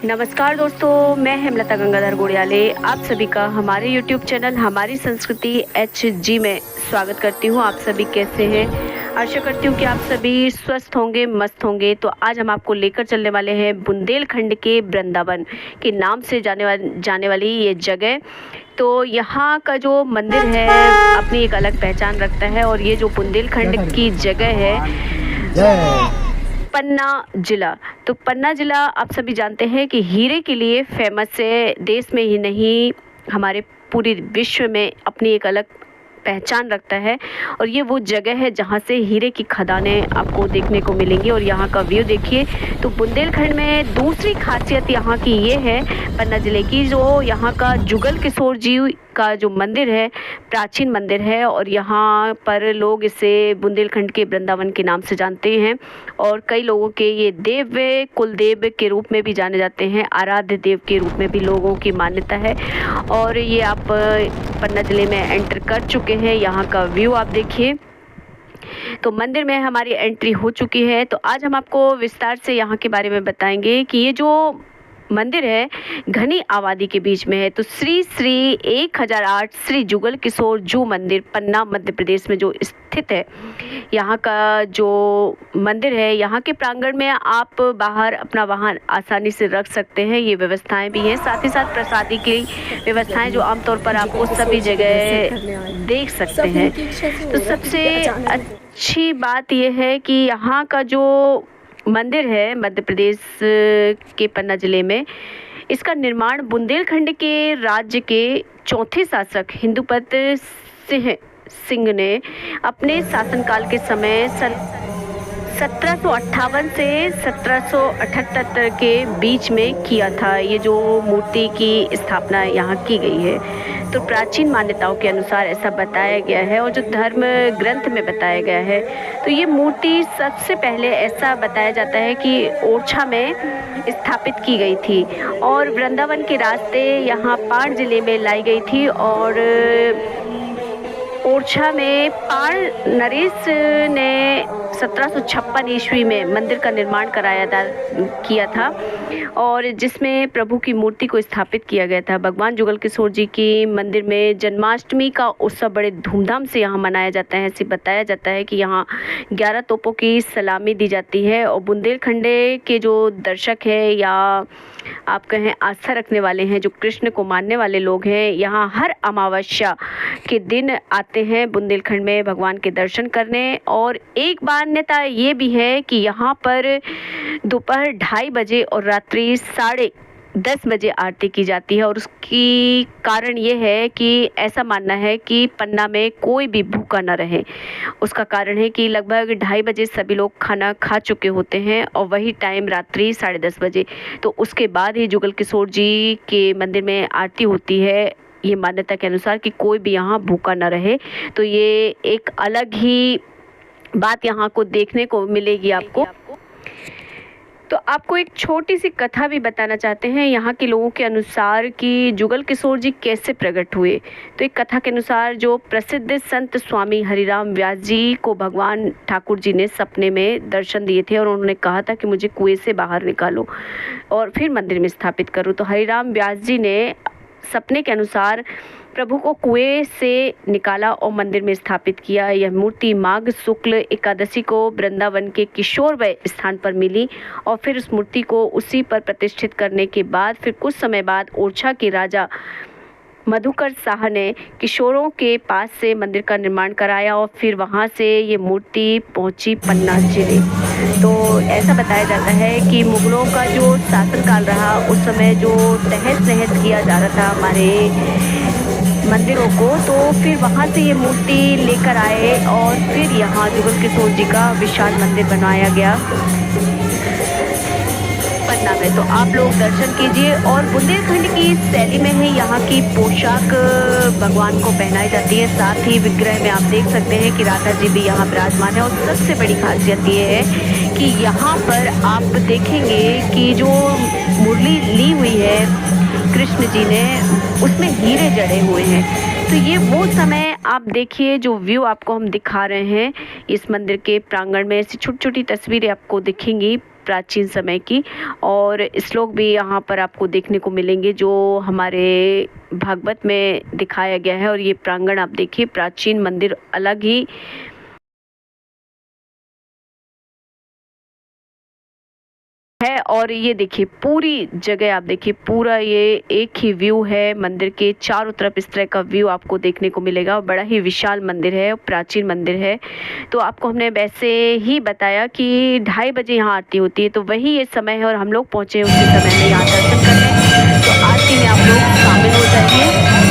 नमस्कार दोस्तों, मैं हेमलता गंगाधर गोड़ियाले आप सभी का हमारे YouTube चैनल हमारी संस्कृति HG में स्वागत करती हूँ। आप सभी कैसे हैं? आशा करती हूँ कि आप सभी स्वस्थ होंगे, मस्त होंगे। तो आज हम आपको लेकर चलने वाले हैं बुंदेलखंड के वृंदावन के नाम से जाने वाली ये जगह। तो यहाँ का जो मंदिर है अपनी एक अलग पहचान रखता है और ये जो बुंदेलखंड की जगह है पन्ना जिला। तो पन्ना जिला आप सभी जानते हैं कि हीरे के लिए फेमस है। देश में ही नहीं हमारे पूरे विश्व में अपनी एक अलग पहचान रखता है और ये वो जगह है जहाँ से हीरे की खदानें आपको देखने को मिलेंगी। और यहाँ का व्यू देखिए। तो बुंदेलखंड में दूसरी खासियत यहाँ की ये है पन्ना जिले की, जो यहाँ का जुगल किशोर जी का जो मंदिर है प्राचीन मंदिर है और यहाँ पर लोग इसे बुंदेलखंड के वृंदावन के नाम से जानते हैं। और कई लोगों के ये देव कुलदेव के रूप में भी जाने जाते हैं, आराध्य देव के रूप में भी लोगों की मान्यता है। और ये आप पन्ना जिले में एंटर कर चुके हैं। यहाँ का व्यू आप देखिए। तो मंदिर में हमारी एंट्री हो चुकी है। तो आज हम आपको विस्तार से यहाँ के बारे में बताएंगे कि ये जो मंदिर है घनी आबादी के बीच में है। तो श्री 1008 श्री जुगल किशोर जू मंदिर पन्ना मध्य प्रदेश में जो स्थित है। यहाँ का जो मंदिर है, यहाँ के प्रांगण में आप बाहर अपना वाहन आसानी से रख सकते हैं। ये व्यवस्थाएं भी हैं, साथ ही साथ प्रसादी की व्यवस्थाएं जो आमतौर पर आपको सभी जगह देख सकते हैं। तो सबसे अच्छी बात यह है कि यहाँ का जो मंदिर है मध्य प्रदेश के पन्ना जिले में, इसका निर्माण बुंदेलखंड के राज्य के चौथे शासक हिंदुपत सिंह ने अपने शासनकाल के समय 1758 से 1778 के बीच में किया था। ये जो मूर्ति की स्थापना यहाँ की गई है, तो प्राचीन मान्यताओं के अनुसार ऐसा बताया गया है और जो धर्म ग्रंथ में बताया गया है। तो ये मूर्ति सबसे पहले ऐसा बताया जाता है कि ओरछा में स्थापित की गई थी और वृंदावन के रास्ते यहाँ पाण जिले में लाई गई थी। और ओरछा में पाण नरेश ने 1756 ईस्वी में मंदिर का निर्माण किया था और जिसमें प्रभु की मूर्ति को स्थापित किया गया था। भगवान जुगल किशोर जी की मंदिर में जन्माष्टमी का उत्सव बड़े धूमधाम से यहाँ मनाया जाता है। ऐसे बताया जाता है कि यहाँ 11 तोपों की सलामी दी जाती है और बुंदेलखंडे के जो दर्शक है या आप कहें आस्था रखने वाले हैं, जो कृष्ण को मानने वाले लोग हैं, यहाँ हर अमावस्या के दिन आते हैं बुंदेलखंड में भगवान के दर्शन करने। और एक मान्यता ये भी है कि यहाँ पर दोपहर 2:30 बजे और रात्रि 10:30 बजे आरती की जाती है। और उसकी कारण ये है कि ऐसा मानना है कि पन्ना में कोई भी भूखा न रहे। उसका कारण है कि लगभग 2:30 बजे सभी लोग खाना खा चुके होते हैं और वही टाइम रात्रि 10:30 बजे। तो उसके बाद ही जुगल किशोर जी के मंदिर में आरती होती है, ये मान्यता के अनुसार, कि कोई भी यहाँ भूखा न रहे। तो ये एक अलग ही बात यहाँ को देखने को मिलेगी आपको। तो आपको एक छोटी सी कथा भी बताना चाहते हैं यहाँ के लोगों के अनुसार कि जुगल किशोर जी कैसे प्रकट हुए। तो एक कथा के अनुसार जो प्रसिद्ध संत स्वामी हरिराम व्यास जी को भगवान ठाकुर जी ने सपने में दर्शन दिए थे और उन्होंने कहा था कि मुझे कुएं से बाहर निकालो और फिर मंदिर में स्थापित करो। तो हरिराम व्यास जी ने सपने के अनुसार प्रभु को कुएं से निकाला और मंदिर में स्थापित किया। यह मूर्ति माघ शुक्ल एकादशी को वृंदावन के किशोरवय स्थान पर मिली और फिर उस मूर्ति को उसी पर प्रतिष्ठित करने के बाद फिर कुछ समय बाद ओरछा के राजा मधुकर शाह ने किशोरों के पास से मंदिर का निर्माण कराया और फिर वहां से ये मूर्ति पहुंची पन्ना जिले। तो ऐसा बताया जाता है कि मुगलों का जो शासनकाल रहा उस समय जो तहस नहस किया जा रहा था हमारे मंदिरों को, तो फिर वहां से ये मूर्ति लेकर आए और फिर यहाँ जुगल किशोर जी का विशाल मंदिर बनाया गया पन्ना में। तो आप लोग दर्शन कीजिए। और बुंदेलखंड की शैली में है यहाँ की पोशाक भगवान को पहनाई जाती है। साथ ही विग्रह में आप देख सकते हैं कि राधा जी भी यहाँ विराजमान है। और सबसे बड़ी खासियत ये है कि यहाँ पर आप देखेंगे कि जो मुरली ली हुई है कृष्ण जी ने, उसमें हीरे जड़े हुए हैं। तो ये वो समय आप देखिए जो व्यू आपको हम दिखा रहे हैं इस मंदिर के प्रांगण में। ऐसी छोटी छोटी तस्वीरें आपको दिखेंगी। प्राचीन समय की। और श्लोक भी यहाँ पर आपको देखने को मिलेंगे जो हमारे भागवत में दिखाया गया है। और ये प्रांगण आप देखिए, प्राचीन मंदिर अलग ही है। और ये देखिए पूरी जगह आप देखिए, पूरा ये एक ही व्यू है मंदिर के चारों तरफ, इस तरह का व्यू आपको देखने को मिलेगा। और बड़ा ही विशाल मंदिर है, प्राचीन मंदिर है। तो आपको हमने वैसे ही बताया कि 2:30 बजे यहाँ आरती होती है, तो वही ये समय है और हम लोग पहुँचे उसी समय में यहाँ दर्शन करने। तो आरती में आप लोग शामिल हो जाइए।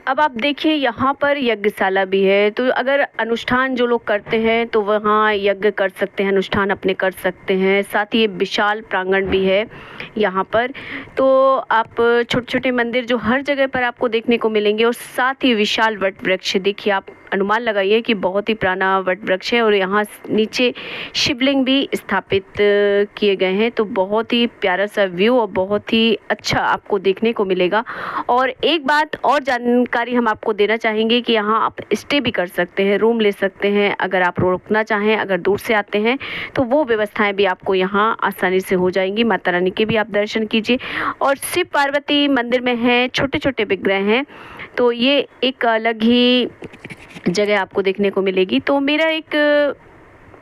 अब आप देखिए यहाँ पर यज्ञशाला भी है। तो अगर अनुष्ठान जो लोग करते हैं तो वहाँ यज्ञ कर सकते हैं, अनुष्ठान अपने कर सकते हैं। साथ ही ये विशाल प्रांगण भी है यहाँ पर। तो आप छोटे छोटे मंदिर जो हर जगह पर आपको देखने को मिलेंगे, और साथ ही विशाल वट वृक्ष देखिए, आप अनुमान लगाइए कि बहुत ही पुराना वट वृक्ष है। और यहाँ नीचे शिवलिंग भी स्थापित किए गए हैं। तो बहुत ही प्यारा सा व्यू और बहुत ही अच्छा आपको देखने को मिलेगा। और एक बात और जानकारी हम आपको देना चाहेंगे कि यहाँ आप स्टे भी कर सकते हैं, रूम ले सकते हैं। अगर आप रुकना चाहें, अगर दूर से आते हैं तो वो व्यवस्थाएं भी आपको यहाँ आसानी से हो जाएंगी। माता रानी के भी आप दर्शन कीजिए। और शिव पार्वती मंदिर में हैं, छोटे छोटे विग्रह हैं। तो ये एक अलग ही जगह आपको देखने को मिलेगी। तो मेरा एक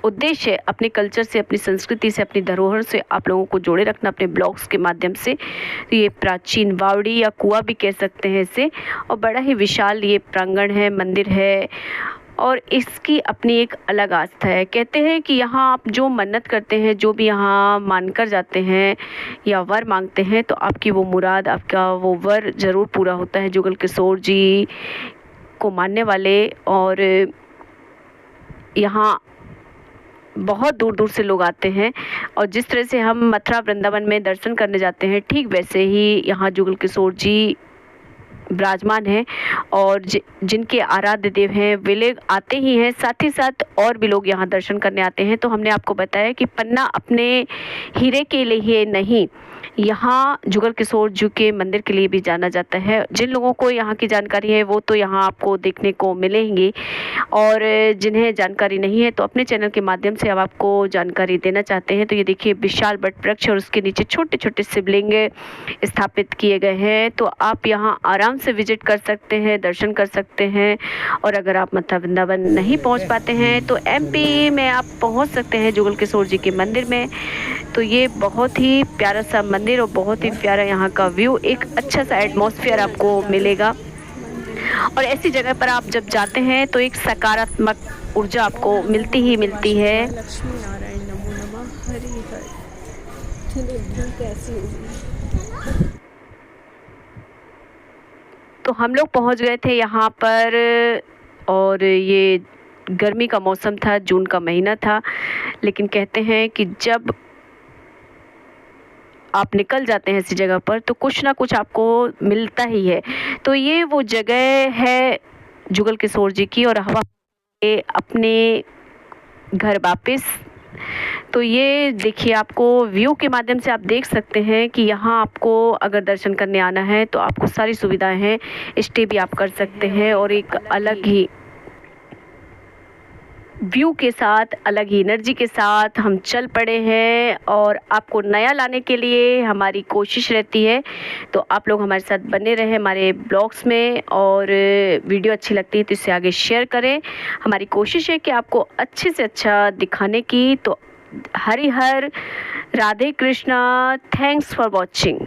उद्देश्य है अपने कल्चर से, अपनी संस्कृति से, अपनी धरोहर से आप लोगों को जोड़े रखना अपने ब्लॉग्स के माध्यम से। तो ये प्राचीन बावड़ी या कुआं भी कह सकते हैं इसे, और बड़ा ही विशाल ये प्रांगण है, मंदिर है। और इसकी अपनी एक अलग आस्था है। कहते हैं कि यहाँ आप जो मन्नत करते हैं, जो भी यहाँ मानकर जाते हैं या वर मांगते हैं, तो आपकी वो मुराद, आपका वो वर ज़रूर पूरा होता है। जुगल किशोर जी को मानने वाले और यहाँ बहुत दूर दूर से लोग आते हैं। और जिस तरह से हम मथुरा वृंदावन में दर्शन करने जाते हैं, ठीक वैसे ही यहाँ जुगल किशोर जी विराजमान हैं। और जिनके आराध्य देव हैं वे लोग आते ही हैं, साथ ही साथ और भी लोग यहाँ दर्शन करने आते हैं। तो हमने आपको बताया कि पन्ना अपने हीरे के लिए नहीं, यहाँ जुगल किशोर जी के मंदिर के लिए भी जाना जाता है। जिन लोगों को यहाँ की जानकारी है वो तो यहाँ आपको देखने को मिलेंगे, और जिन्हें जानकारी नहीं है तो अपने चैनल के माध्यम से अब आपको जानकारी देना चाहते हैं। तो ये देखिए विशाल वट वृक्ष और उसके नीचे छोटे छोटे शिवलिंग स्थापित किए गए हैं। तो आप यहाँ आराम से विजिट कर सकते हैं, दर्शन कर सकते हैं। और अगर आप मथुरा वृंदावन नहीं पहुँच पाते हैं तो MP में आप पहुँच सकते हैं जुगल किशोर जी के मंदिर में। तो ये बहुत ही प्यारा सा मंदिर और बहुत ही प्यारा यहाँ का व्यू, एक अच्छा सा एटमॉस्फेयर आपको मिलेगा। और ऐसी जगह पर आप जब जाते हैं तो एक सकारात्मक ऊर्जा आपको मिलती ही मिलती है। लक्ष्मी नारायण नमो नमः हरि हरि। कैसी होगी? तो हम लोग पहुँच गए थे यहाँ पर, और ये गर्मी का मौसम था, जून का महीना था। लेकिन कहते हैं कि जब आप निकल जाते हैं ऐसी जगह पर तो कुछ ना कुछ आपको मिलता ही है। तो ये वो जगह है जुगल किशोर जी की, और हवा के अपने घर वापस। तो ये देखिए, आपको व्यू के माध्यम से आप देख सकते हैं कि यहाँ आपको अगर दर्शन करने आना है तो आपको सारी सुविधाएं हैं, स्टे भी आप कर सकते हैं, और एक अलग ही व्यू के साथ, अलग ही एनर्जी के साथ हम चल पड़े हैं। और आपको नया लाने के लिए हमारी कोशिश रहती है, तो आप लोग हमारे साथ बने रहें हमारे ब्लॉग्स में, और वीडियो अच्छी लगती है तो इसे आगे शेयर करें। हमारी कोशिश है कि आपको अच्छे से अच्छा दिखाने की। तो हरि हर Radhe Krishna, thanks for watching.